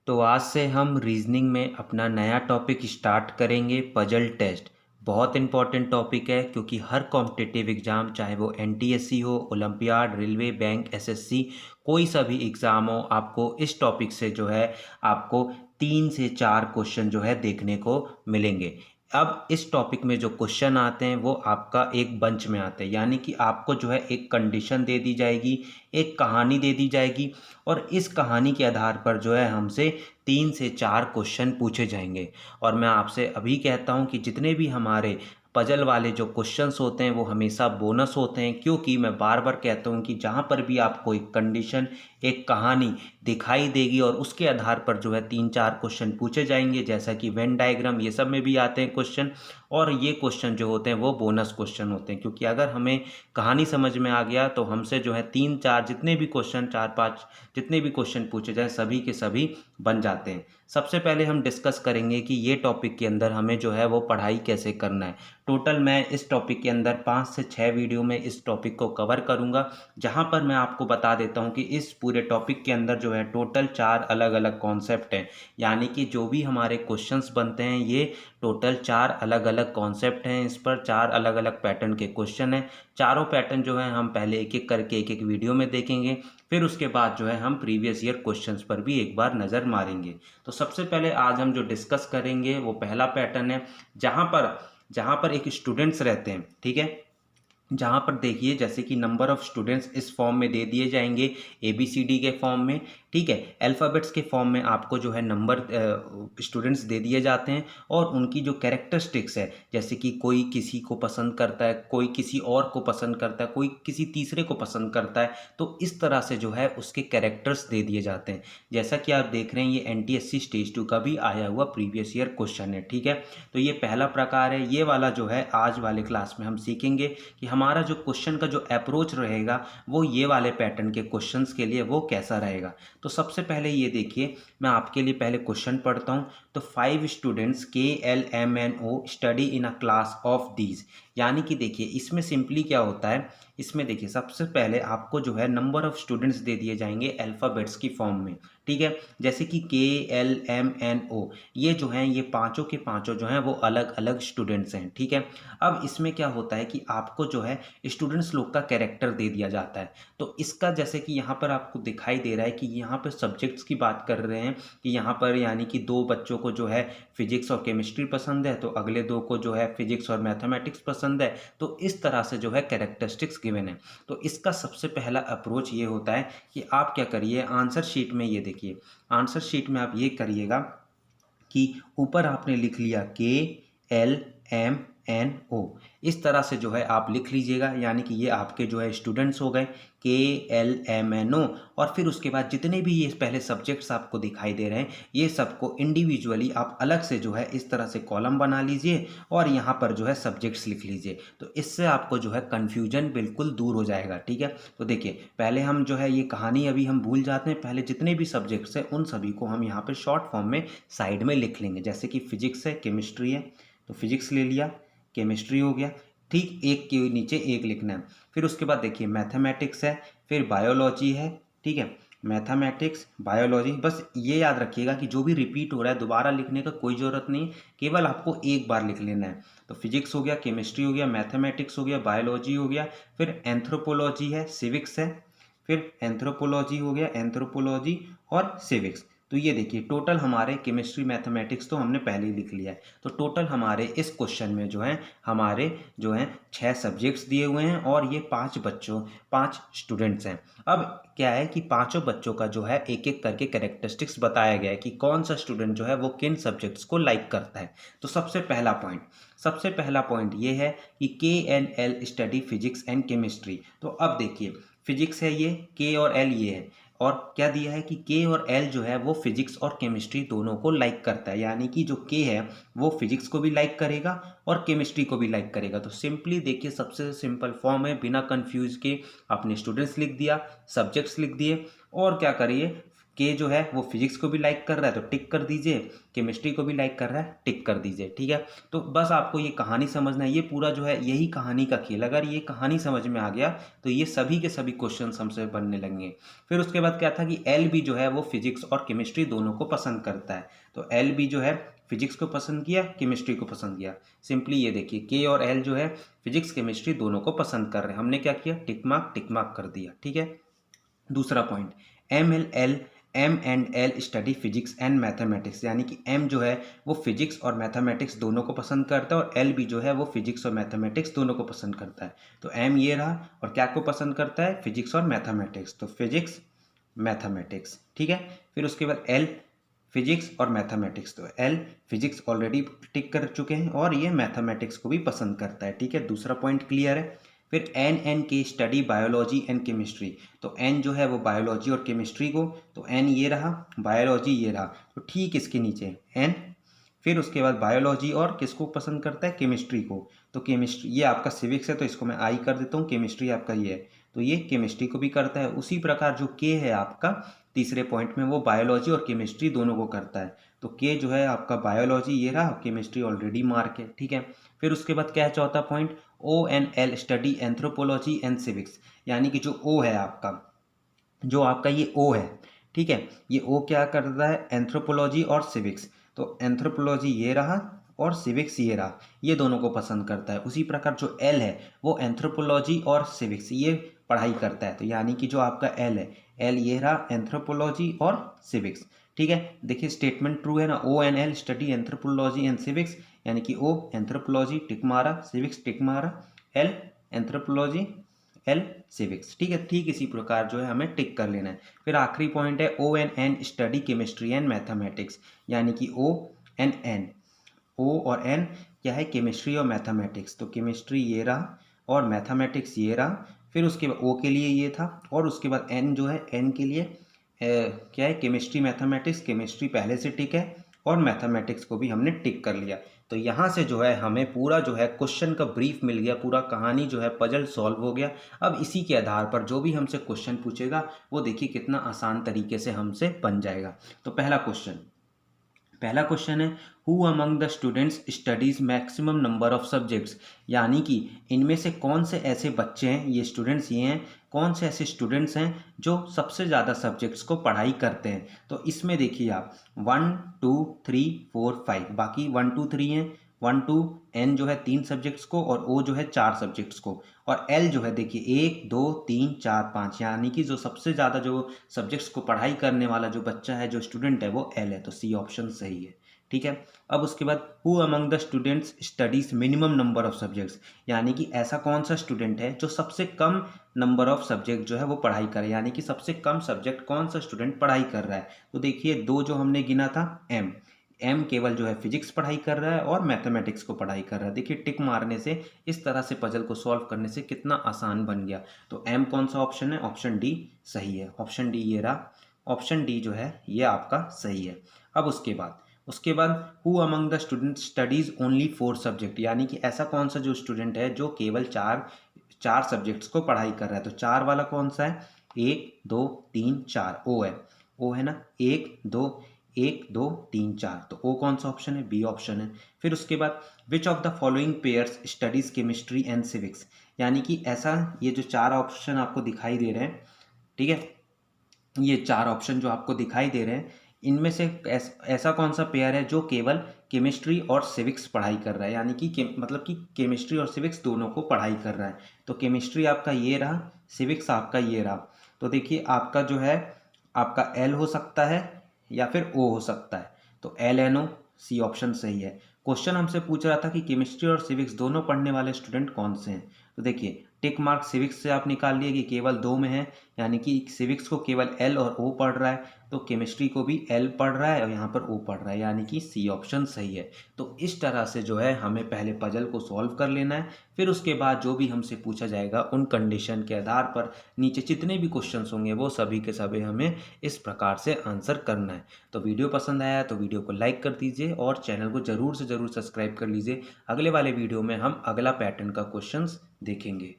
तो आज से हम रीजनिंग में अपना नया टॉपिक स्टार्ट करेंगे, पजल टेस्ट। बहुत इंपॉर्टेंट टॉपिक है क्योंकि हर कॉम्पिटिटिव एग्ज़ाम, चाहे वो एनटीएससी हो, ओलंपियाड, रेलवे, बैंक, एसएससी, कोई सा भी एग्ज़ाम हो, आपको इस टॉपिक से जो है आपको 3 से 4 क्वेश्चन जो है देखने को मिलेंगे। अब इस टॉपिक में जो क्वेश्चन आते हैं वो आपका एक बंच में आते हैं, यानी कि आपको जो है एक कंडीशन दे दी जाएगी, एक कहानी दे दी जाएगी और इस कहानी के आधार पर जो है हमसे 3 से 4 क्वेश्चन पूछे जाएंगे। और मैं आपसे अभी कहता हूं कि जितने भी हमारे पजल वाले जो क्वेश्चंस होते हैं वो हमेशा बोनस होते हैं, क्योंकि मैं बार बार कहता हूं कि जहां पर भी आपको एक कंडीशन, एक कहानी दिखाई देगी और उसके आधार पर जो है 3-4 क्वेश्चन पूछे जाएंगे, जैसा कि वेन डायग्राम, ये सब में भी आते हैं क्वेश्चन। और ये क्वेश्चन जो होते हैं वो बोनस क्वेश्चन होते हैं, क्योंकि अगर हमें कहानी समझ में आ गया तो हमसे जो है 3-4 जितने भी क्वेश्चन, 4-5 जितने भी क्वेश्चन पूछे जाए सभी के सभी बन जाते हैं। सबसे पहले हम डिस्कस करेंगे कि ये टॉपिक के अंदर हमें जो है वो पढ़ाई कैसे करना है। टोटल मैं इस टॉपिक के अंदर 5 से 6 वीडियो में इस टॉपिक को कवर करूंगा, जहां पर मैं आपको बता देता हूं कि इस पूरे टॉपिक के अंदर जो है टोटल 4 अलग अलग कॉन्सेप्ट हैं, यानी कि जो भी हमारे क्वेश्चंस बनते हैं ये टोटल 4 अलग अलग कॉन्सेप्ट हैं। इस पर 4 अलग अलग पैटर्न के क्वेश्चन हैं। चारों पैटर्न जो है हम पहले एक एक करके एक एक वीडियो में देखेंगे, फिर उसके बाद जो है हम प्रीवियस ईयर क्वेश्चंस पर भी एक बार नज़र मारेंगे। तो सबसे पहले आज हम जो डिस्कस करेंगे वो पहला पैटर्न है, जहाँ पर एक स्टूडेंट्स रहते हैं, ठीक है। जहाँ पर देखिए जैसे कि नंबर ऑफ स्टूडेंट्स इस फॉर्म में दे दिए जाएंगे, ABCD के फॉर्म में, ठीक है। अल्फ़ाबेट्स के फॉर्म में आपको जो है नंबर स्टूडेंट्स दे दिए जाते हैं और उनकी जो कैरेक्टरिस्टिक्स है, जैसे कि कोई किसी को पसंद करता है, कोई किसी और को पसंद करता है, कोई किसी तीसरे को पसंद करता है, तो इस तरह से जो है उसके कैरेक्टर्स दे दिए जाते हैं। जैसा कि आप देख रहे हैं ये NTSC स्टेज 2 का भी आया हुआ प्रीवियस ईयर क्वेश्चन है, ठीक है। तो ये पहला प्रकार है। ये वाला जो है आज वाले क्लास में हम सीखेंगे कि हमारा जो क्वेश्चन का जो अप्रोच रहेगा वो ये वाले पैटर्न के क्वेश्चंस के लिए वो कैसा रहेगा। तो सबसे पहले ये देखिए, मैं आपके लिए पहले क्वेश्चन पढ़ता हूँ। तो 5 students KLMNO study in a class of these, यानी कि देखिए इसमें सिंपली क्या होता है, इसमें देखिए सबसे पहले आपको जो है नंबर ऑफ स्टूडेंट्स दे दिए जाएंगे अल्फ़ाबेट्स की फॉर्म में, ठीक है। जैसे कि KLMNO, ये जो हैं ये पांचों के पांचों जो हैं वो अलग अलग स्टूडेंट्स हैं, ठीक है। अब इसमें क्या होता है कि आपको जो है स्टूडेंट्स लोग का कैरेक्टर दे दिया जाता है। तो इसका जैसे कि यहाँ पर आपको दिखाई दे रहा है कि यहाँ पर सब्जेक्ट्स की बात कर रहे हैं कि यहाँ पर यानी कि 2 बच्चों को जो है फिजिक्स और केमिस्ट्री पसंद है, तो अगले 2 को जो है फिजिक्स और मैथमेटिक्स पसंद है। तो इस तरह से जो है कैरेक्टरिस्टिक्स गिवन है। तो इसका सबसे पहला अप्रोच ये होता है कि आप क्या करिए, आंसर शीट में ये देखिए, आंसर शीट में आप ये करिएगा कि ऊपर आपने लिख लिया KLMNO, इस तरह से जो है आप लिख लीजिएगा, यानी कि ये आपके जो है स्टूडेंट्स हो गए KLMNO। और फिर उसके बाद जितने भी ये पहले सब्जेक्ट्स आपको दिखाई दे रहे हैं ये सबको इंडिविजुअली आप अलग से जो है इस तरह से कॉलम बना लीजिए और यहाँ पर जो है सब्जेक्ट्स लिख लीजिए। तो इससे आपको जो है कन्फ्यूजन बिल्कुल दूर हो जाएगा, ठीक है। तो देखिए पहले हम जो है ये कहानी अभी हम भूल जाते हैं, पहले जितने भी सब्जेक्ट्स हैं उन सभी को हम यहाँ पर शॉर्ट फॉर्म में साइड में लिख लेंगे। जैसे कि फिजिक्स है, केमिस्ट्री है, तो फिजिक्स ले लिया, केमिस्ट्री हो गया, ठीक, एक के नीचे एक लिखना है। फिर उसके बाद देखिए मैथमेटिक्स है, फिर बायोलॉजी है, ठीक है। मैथमेटिक्स, बायोलॉजी, बस ये याद रखिएगा कि जो भी रिपीट हो रहा है दोबारा लिखने का कोई ज़रूरत नहीं, केवल आपको एक बार लिख लेना है। तो फिजिक्स हो गया, केमिस्ट्री हो गया, मैथमेटिक्स हो गया, बायोलॉजी हो गया, फिर एंथ्रोपोलॉजी है, सिविक्स है, फिर एंथ्रोपोलॉजी हो गया, एंथ्रोपोलॉजी और सिविक्स। तो ये देखिए टोटल हमारे केमिस्ट्री, मैथमेटिक्स तो हमने पहले ही लिख लिया है। तो टोटल हमारे इस क्वेश्चन में जो है हमारे जो हैं 6 सब्जेक्ट्स दिए हुए हैं और ये 5 स्टूडेंट्स हैं। अब क्या है कि पांचों बच्चों का जो है एक एक करके कैरेक्टरिस्टिक्स बताया गया है कि कौन सा स्टूडेंट जो है वो किन सब्जेक्ट्स को लाइक करता है। तो सबसे पहला पॉइंट ये है कि KNL study physics and chemistry. तो अब देखिए फिजिक्स है ये, K और L ये है, और क्या दिया है कि K और L जो है वो फिजिक्स और केमिस्ट्री दोनों को लाइक करता है, यानी कि जो K है वो फिजिक्स को भी लाइक करेगा और केमिस्ट्री को भी लाइक करेगा। तो सिंपली देखिए सबसे सिंपल फॉर्म है, बिना कंफ्यूज के अपने स्टूडेंट्स लिख दिया, सब्जेक्ट्स लिख दिए और क्या करिए के जो है वो फिजिक्स को भी लाइक कर रहा है तो टिक कर दीजिए, केमिस्ट्री को भी लाइक कर रहा है टिक कर दीजिए, ठीक है। तो बस आपको ये कहानी समझना है, ये पूरा जो है यही कहानी का खेल। अगर ये कहानी समझ में आ गया तो ये सभी के सभी क्वेश्चन हमसे बनने लगेंगे। फिर उसके बाद क्या था कि एल भी जो है वो फिजिक्स और केमिस्ट्री दोनों को पसंद करता है। तो एल भी जो है फिजिक्स को पसंद किया, केमिस्ट्री को पसंद किया। सिंपली ये देखिए के और एल जो है फिजिक्स केमिस्ट्री दोनों को पसंद कर रहे हैं। हमने क्या किया, टिक मार्क कर दिया, ठीक है। दूसरा point, M and L study physics and mathematics, यानी कि एम जो है वो फिजिक्स और मैथमेटिक्स दोनों को पसंद करता है और एल भी जो है वो फिजिक्स और मैथमेटिक्स दोनों को पसंद करता है। तो एम ये रहा और क्या को पसंद करता है, फिजिक्स और मैथमेटिक्स, तो फिजिक्स मैथमेटिक्स, ठीक है। फिर उसके बाद एल फिजिक्स और मैथमेटिक्स, तो एल फिजिक्स ऑलरेडी टिक कर चुके हैं और ये मैथमेटिक्स को भी पसंद करता है, ठीक है। दूसरा पॉइंट क्लियर है। फिर एन के स्टडी बायोलॉजी एंड केमिस्ट्री, तो एन जो है वो बायोलॉजी और केमिस्ट्री को, तो एन ये रहा, बायोलॉजी ये रहा, तो ठीक इसके नीचे एन। फिर उसके बाद बायोलॉजी और किसको पसंद करता है, केमिस्ट्री को, तो केमिस्ट्री ये आपका सिविक्स है तो इसको मैं आई कर देता हूँ, केमिस्ट्री आपका ये है तो ये केमिस्ट्री को भी करता है। उसी प्रकार जो के है आपका तीसरे पॉइंट में वो बायोलॉजी और केमिस्ट्री दोनों को करता है, तो के जो है आपका बायोलॉजी ये रहा, केमिस्ट्री ऑलरेडी मार्क है, ठीक है। फिर उसके बाद क्या है चौथा point, O and L study anthropology and civics, यानी कि जो ओ है आपका, जो आपका ये ओ है, ठीक है, ये ओ क्या करता है, एंथ्रोपोलॉजी और सिविक्स, तो एंथ्रोपोलॉजी ये रहा और सिविक्स ये रहा, ये दोनों को पसंद करता है। उसी प्रकार जो एल है वो एंथ्रोपोलॉजी और सिविक्स ये पढ़ाई करता है, तो यानी कि जो आपका एल है, एल ये रहा, एंथ्रोपोलॉजी और सिविक्स, ठीक है। देखिए स्टेटमेंट ट्रू है ना, O and L study anthropology and civics, यानी कि ओ एंथ्रोपोलॉजी टिक मारा, सिविक्स टिक मारा, एल एंथ्रोपोलॉजी एल सिविक्स, ठीक है। ठीक इसी प्रकार जो है हमें टिक कर लेना है। फिर आखिरी पॉइंट है O and N study chemistry and mathematics, यानी कि ओ एंड एन, ओ और एन क्या है, केमिस्ट्री और मैथमेटिक्स, तो केमिस्ट्री ये रहा और मैथमेटिक्स ये रहा। फिर उसके बाद ओ के लिए ये था और उसके बाद एन जो है, एन के लिए क्या है, केमिस्ट्री मैथमेटिक्स, केमिस्ट्री पहले से टिक है और मैथमेटिक्स को भी हमने टिक कर लिया। तो यहाँ से जो है हमें पूरा जो है क्वेश्चन का ब्रीफ मिल गया, पूरा कहानी जो है पजल सॉल्व हो गया। अब इसी के आधार पर जो भी हमसे क्वेश्चन पूछेगा वो देखिए कितना आसान तरीके से हमसे बन जाएगा। तो पहला क्वेश्चन है, who among the students studies maximum number of subjects, यानी कि इनमें से कौन से ऐसे बच्चे हैं, ये स्टूडेंट्स ये हैं, कौन से ऐसे स्टूडेंट्स हैं जो सबसे ज़्यादा सब्जेक्ट्स को पढ़ाई करते हैं। तो इसमें देखिए आप 1 2 3 4 5, बाकी 1 2 3 हैं, 1 2 एन जो है 3 सब्जेक्ट्स को और ओ जो है 4 सब्जेक्ट्स को, और एल जो है देखिए 1 2 3 4 5, यानी कि जो सबसे ज़्यादा जो सब्जेक्ट्स को पढ़ाई करने वाला जो बच्चा है, जो स्टूडेंट है वो एल है, तो सी ऑप्शन सही है, ठीक है। अब उसके बाद who among the students studies minimum number of subjects, यानी कि ऐसा कौन सा स्टूडेंट है जो सबसे कम नंबर ऑफ सब्जेक्ट जो है वो पढ़ाई करे, यानी कि सबसे कम सब्जेक्ट कौन सा स्टूडेंट पढ़ाई कर रहा है। तो देखिए दो जो हमने गिना था, एम केवल जो है फिजिक्स पढ़ाई कर रहा है और मैथमेटिक्स को पढ़ाई कर रहा है। देखिए टिक मारने से, इस तरह से पजल को सॉल्व करने से कितना आसान बन गया। तो एम कौन सा ऑप्शन है, ऑप्शन डी सही है, ऑप्शन डी ये रहा, ऑप्शन डी जो है ये आपका सही है। अब उसके बाद who among the student studies only 4 subject, यानी कि ऐसा कौन सा जो स्टूडेंट है जो केवल चार सब्जेक्ट्स को पढ़ाई कर रहा है। तो 4 वाला कौन सा है, 1 2 3 4, ओ है ना, 1 2 3 4, तो ओ कौन सा ऑप्शन है, बी ऑप्शन है। फिर उसके बाद which of the following pairs studies chemistry and civics, यानी कि ऐसा ये जो 4 ऑप्शन आपको दिखाई दे रहे हैं, ठीक है, ये 4 ऑप्शन जो आपको दिखाई दे रहे हैं, इनमें से ऐसा कौन सा पेयर है जो केवल केमिस्ट्री और सिविक्स पढ़ाई कर रहा है, यानी कि मतलब कि केमिस्ट्री और सिविक्स दोनों को पढ़ाई कर रहा है। तो केमिस्ट्री आपका ये रहा, सिविक्स आपका ये रहा। तो देखिए आपका जो है आपका एल हो सकता है या फिर ओ हो सकता है, तो L N O, C option सही है। क्वेश्चन हमसे पूछ रहा था कि केमिस्ट्री और सिविक्स दोनों पढ़ने वाले स्टूडेंट कौन से हैं, तो देखिए टिक मार्क सिविक्स से आप निकाल लिए कि केवल 2 में है, यानी कि सिविक्स को केवल एल और ओ पढ़ रहा है, तो केमिस्ट्री को भी एल पढ़ रहा है और यहाँ पर ओ पढ़ रहा है, यानी कि सी ऑप्शन सही है। तो इस तरह से जो है हमें पहले पजल को सॉल्व कर लेना है, फिर उसके बाद जो भी हमसे पूछा जाएगा उन कंडीशन के आधार पर नीचे जितने भी क्वेश्चन होंगे वो सभी के सभी हमें इस प्रकार से आंसर करना है। तो वीडियो पसंद आया तो वीडियो को लाइक कर दीजिए और चैनल को ज़रूर से ज़रूर सब्सक्राइब कर लीजिए। अगले वाले वीडियो में हम अगला पैटर्न का क्वेश्चन देखेंगे।